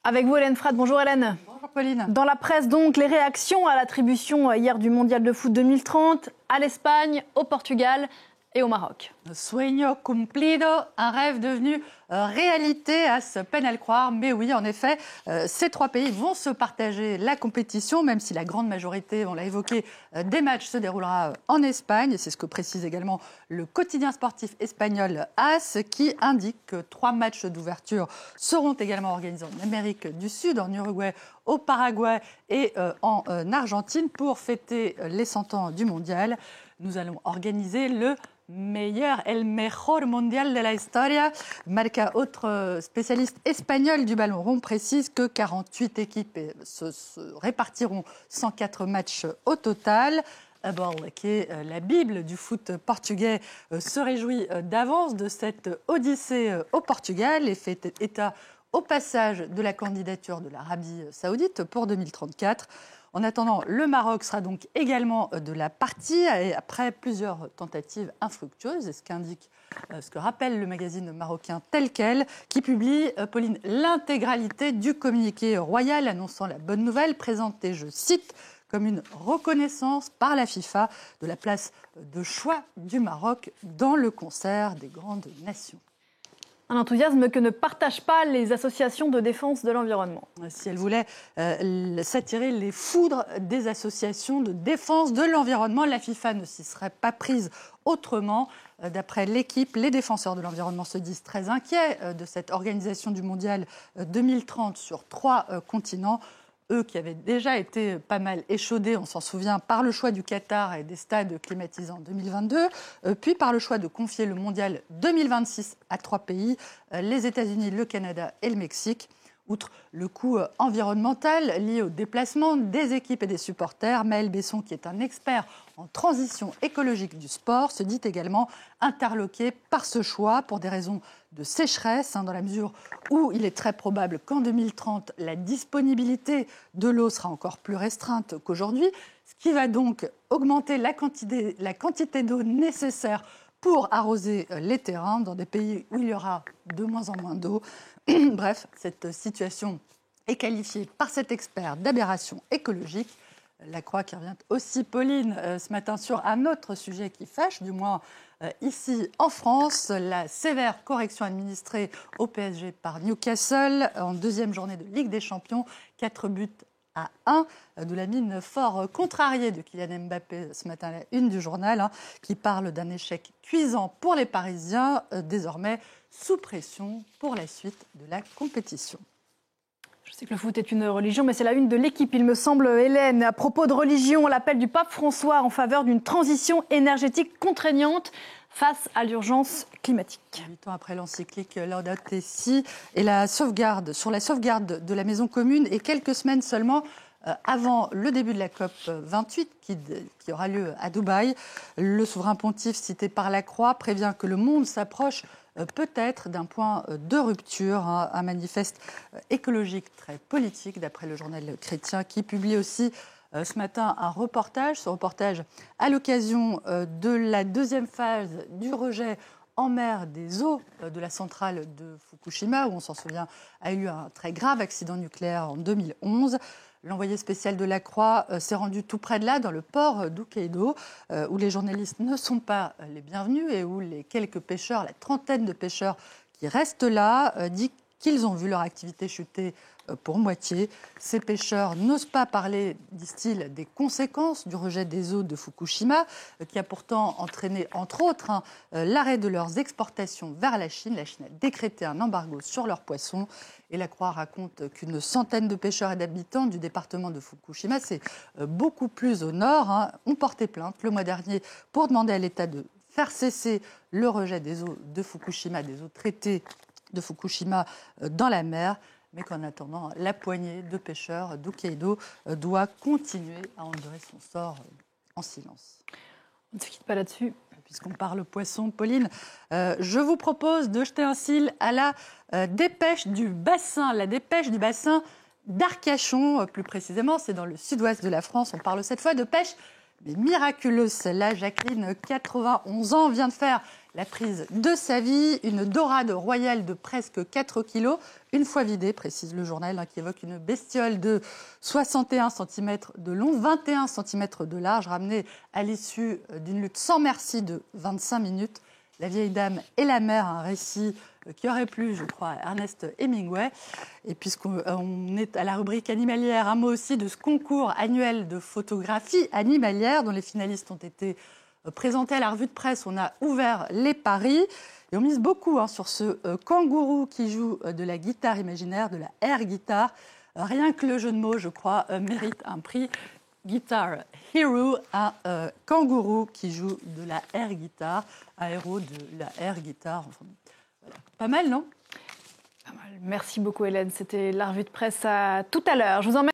Avec vous, Hélène Frade. Bonjour Hélène. Bonjour Pauline. Dans la presse, donc, les réactions à l'attribution hier du Mondial de foot 2030 à l'Espagne, au Portugal et au Maroc. Sueño cumplido, un rêve devenu réalité, à se peine à le croire. Mais oui, en effet, ces trois pays vont se partager la compétition, même si la grande majorité, on l'a évoqué, des matchs se déroulera en Espagne. C'est ce que précise également le quotidien sportif espagnol AS, qui indique que 3 matchs d'ouverture seront également organisés en Amérique du Sud, en Uruguay, au Paraguay et en Argentine pour fêter les 100 ans du mondial. Nous allons organiser le el mejor mondial de la historia. Marca, autre spécialiste espagnol du ballon rond, précise que 48 équipes se répartiront 104 matchs au total. Abel, qui est la Bible du foot portugais, se réjouit d'avance de cette odyssée au Portugal et fait état au passage de la candidature de l'Arabie saoudite pour 2034. En attendant, le Maroc sera donc également de la partie, et après plusieurs tentatives infructueuses, et ce que rappelle le magazine marocain Tel Quel, qui publie, Pauline, l'intégralité du communiqué royal annonçant la bonne nouvelle, présentée, je cite, comme une reconnaissance par la FIFA de la place de choix du Maroc dans le concert des grandes nations. Un enthousiasme que ne partagent pas les associations de défense de l'environnement. Si elle voulait s'attirer les foudres des associations de défense de l'environnement, la FIFA ne s'y serait pas prise autrement. D'après l'équipe, les défenseurs de l'environnement se disent très inquiets de cette organisation du mondial 2030 sur 3 continents. Eux qui avaient déjà été pas mal échaudés, on s'en souvient, par le choix du Qatar et des stades climatisés en 2022, puis par le choix de confier le mondial 2026 à 3 pays, les États-Unis, le Canada et le Mexique. Outre le coût environnemental lié au déplacement des équipes et des supporters, Maël Besson, qui est un expert en transition écologique du sport, se dit également interloqué par ce choix pour des raisons de sécheresse, dans la mesure où il est très probable qu'en 2030, la disponibilité de l'eau sera encore plus restreinte qu'aujourd'hui, ce qui va donc augmenter la quantité d'eau nécessaire pour arroser les terrains dans des pays où il y aura de moins en moins d'eau. Bref, cette situation est qualifiée par cet expert d'aberration écologique. La Croix qui revient aussi, Pauline, ce matin sur un autre sujet qui fâche, du moins ici en France, la sévère correction administrée au PSG par Newcastle en 2e journée de Ligue des Champions, 4-1 de la mine fort contrariée de Kylian Mbappé ce matin à la une du journal, qui parle d'un échec cuisant pour les Parisiens, désormais sous pression pour la suite de la compétition. Je sais que le foot est une religion, mais c'est la une de l'équipe, il me semble, Hélène. À propos de religion, l'appel du pape François en faveur d'une transition énergétique contraignante face à l'urgence climatique. 8 ans après l'encyclique Laudato Si et la sauvegarde de la maison commune, et quelques semaines seulement avant le début de la COP 28 qui aura lieu à Dubaï, le souverain pontife cité par la Croix prévient que le monde s'approche peut-être d'un point de rupture, un manifeste écologique très politique, d'après le journal chrétien, qui publie aussi ce matin un reportage. Ce reportage à l'occasion de la 2e phase du rejet en mer des eaux de la centrale de Fukushima, où on s'en souvient, a eu un très grave accident nucléaire en 2011. L'envoyé spécial de la Croix s'est rendu tout près de là, dans le port d'Hokkaido, où les journalistes ne sont pas les bienvenus et où les quelques pêcheurs, la trentaine de pêcheurs qui restent là, disent qu'ils ont vu leur activité chuter pour moitié. Ces pêcheurs n'osent pas parler, disent-ils, des conséquences du rejet des eaux de Fukushima, qui a pourtant entraîné, entre autres, l'arrêt de leurs exportations vers la Chine. La Chine a décrété un embargo sur leurs poissons. Et la Croix raconte qu'une centaine de pêcheurs et d'habitants du département de Fukushima, c'est beaucoup plus au nord, ont porté plainte le mois dernier pour demander à l'État de faire cesser le rejet des eaux de Fukushima, des eaux traitées de Fukushima dans la mer, mais qu'en attendant, la poignée de pêcheurs d'Hokkaido doit continuer à endurer son sort en silence. On ne se quitte pas là-dessus. Puisqu'on parle poisson, Pauline, je vous propose de jeter un cil à la dépêche du bassin, d'Arcachon, plus précisément, c'est dans le sud-ouest de la France. On parle cette fois de pêche Mais miraculeuse celle-là, Jacqueline, 91 ans, vient de faire la prise de sa vie, une dorade royale de presque 4 kilos, une fois vidée, précise le journal, qui évoque une bestiole de 61 cm de long, 21 cm de large, ramenée à l'issue d'une lutte sans merci de 25 minutes. La vieille dame et la mère, un récit qui aurait plu, je crois, à Ernest Hemingway. Et puisqu'on est à la rubrique animalière, un mot aussi de ce concours annuel de photographie animalière dont les finalistes ont été présentés à la revue de presse. On a ouvert les paris et on mise beaucoup sur ce kangourou qui joue de la guitare imaginaire, de la air guitar. Rien que le jeu de mots, je crois, mérite un prix. Guitar Hero, un kangourou qui joue de la air guitar, un héros de la air guitar. Enfin, voilà. Pas mal, non ? Pas mal. Merci beaucoup Hélène, c'était la revue de presse à tout à l'heure. Je vous emmène